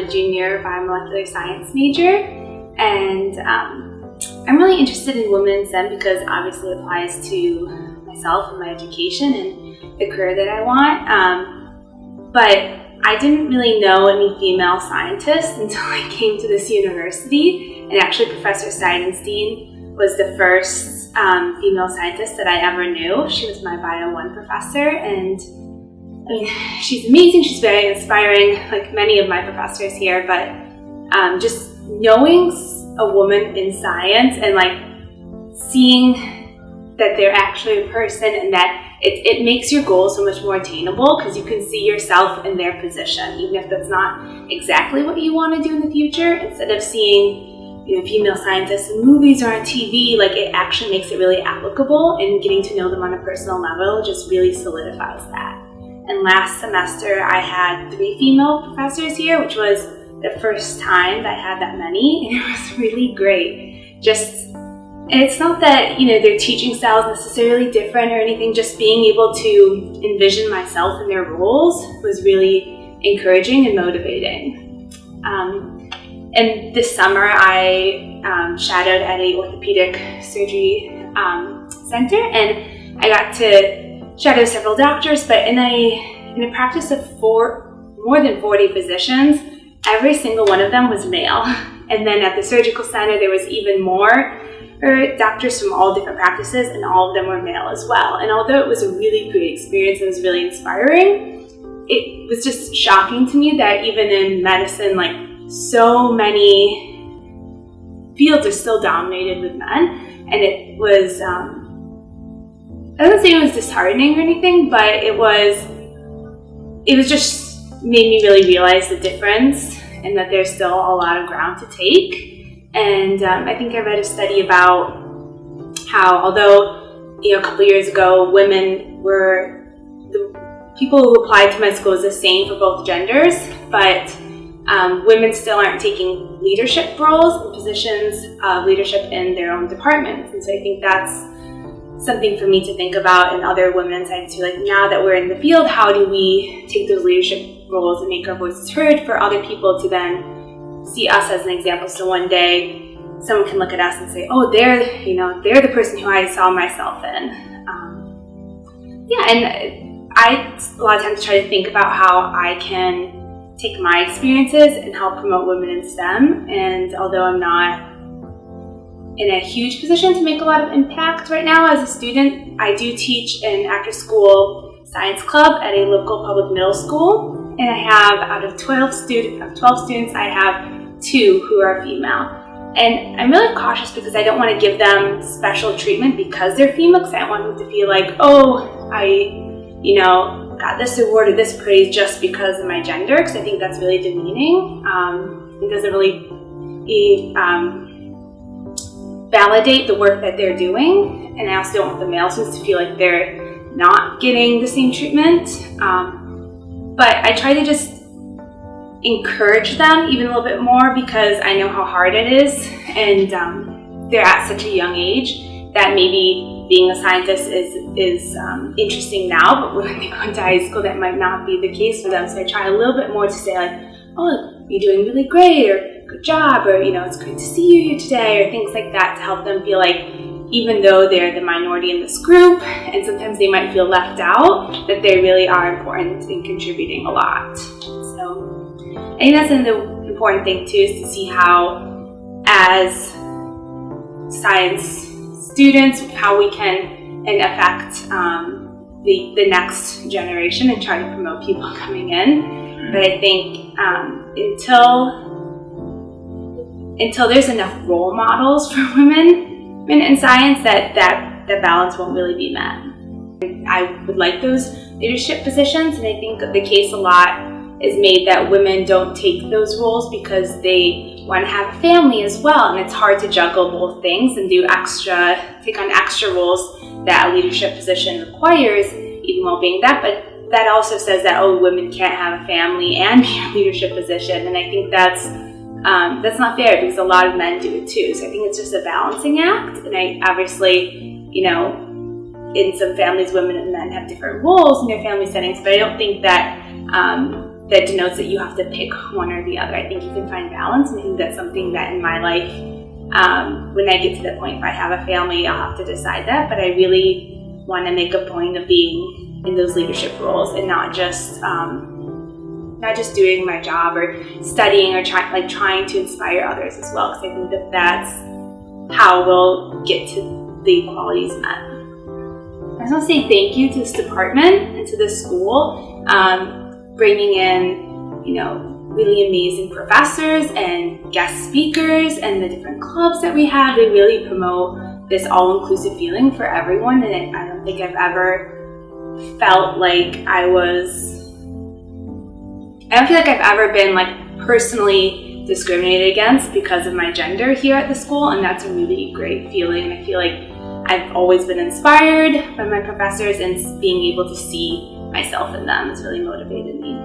a junior biomolecular science major, and I'm really interested in women in STEM because obviously it applies to myself and my education and the career that I want. But I didn't really know any female scientists until I came to this university, and actually Professor Seidenstein was the first female scientist that I ever knew. She was my Bio 1 professor, and I mean, she's amazing, she's very inspiring, like many of my professors here, but just knowing a woman in science and like seeing that they're actually a person and that it makes your goals so much more attainable because you can see yourself in their position, even if that's not exactly what you want to do in the future. Instead of seeing, you know, female scientists in movies or on TV, like it actually makes it really applicable, and getting to know them on a personal level just really solidifies that. And last semester I had 3 female professors here, which was the first time that I had that many, and it was really great. And it's not that, you know, their teaching style is necessarily different or anything, just being able to envision myself in their roles was really encouraging and motivating. And this summer I shadowed at a orthopedic surgery center, and I got to shadow several doctors, but in a practice of more than 40 physicians, every single one of them was male. And then at the surgical center there was even more doctors from all different practices, and all of them were male as well. And although it was a really great experience, it was really inspiring, it was just shocking to me that even in medicine, like so many fields are still dominated with men. And it was, I don't say it was disheartening or anything, but it was just made me really realize the difference and that there's still a lot of ground to take. And I think I read a study about how, although, you know, a couple years ago, women were the people who applied to med school is the same for both genders, but women still aren't taking leadership roles and positions of leadership in their own departments. And so I think that's something for me to think about in other women's science too. Like, now that we're in the field, how do we take those leadership roles and make our voices heard for other people to then see us as an example, so one day someone can look at us and say, oh, they're the person who I saw myself in. And I a lot of times try to think about how I can take my experiences and help promote women in STEM. And although I'm not in a huge position to make a lot of impact right now as a student, I do teach an after-school science club at a local public middle school. And I have, out of 12 students, I have 2 who are female. And I'm really cautious because I don't want to give them special treatment because they're female, because I don't want them to feel like, oh, I got this award or this praise just because of my gender, because I think that's really demeaning. It doesn't really validate the work that they're doing. And I also don't want the male students to feel like they're not getting the same treatment. But I try to just encourage them even a little bit more because I know how hard it is, and they're at such a young age that maybe being a scientist is interesting now, but when they go into high school that might not be the case for them. So I try a little bit more to say, like, oh, you're doing really great, or good job, or it's great to see you here today, or things like that, to help them feel like even though they're the minority in this group, and sometimes they might feel left out, that they really are important in contributing a lot. So I think that's another important thing too, is to see how, as science students, how we can affect the next generation and try to promote people coming in. But I think until there's enough role models for women in science, that balance won't really be met. I would like those leadership positions, and I think the case a lot is made that women don't take those roles because they want to have a family as well, and it's hard to juggle both things and take on extra roles that a leadership position requires, even while being that. But that also says that, oh, women can't have a family and be in a leadership position, and I think that's not fair, because a lot of men do it too. So I think it's just a balancing act, and I obviously, in some families, women and men have different roles in their family settings, but I don't think that that denotes that you have to pick one or the other. I think you can find balance, and I think that's something that in my life, when I get to the point, if I have a family, I'll have to decide that, but I really want to make a point of being in those leadership roles and not just doing my job or studying or trying to inspire others as well, because I think that that's how we'll get to the equalities met. I just want to say thank you to this department and to this school, bringing in, really amazing professors and guest speakers and the different clubs that we have. They really promote this all-inclusive feeling for everyone, and I don't think I've ever felt like I don't feel like I've ever been personally discriminated against because of my gender here at the school, and that's a really great feeling. I feel like I've always been inspired by my professors, and being able to see myself in them has really motivated me.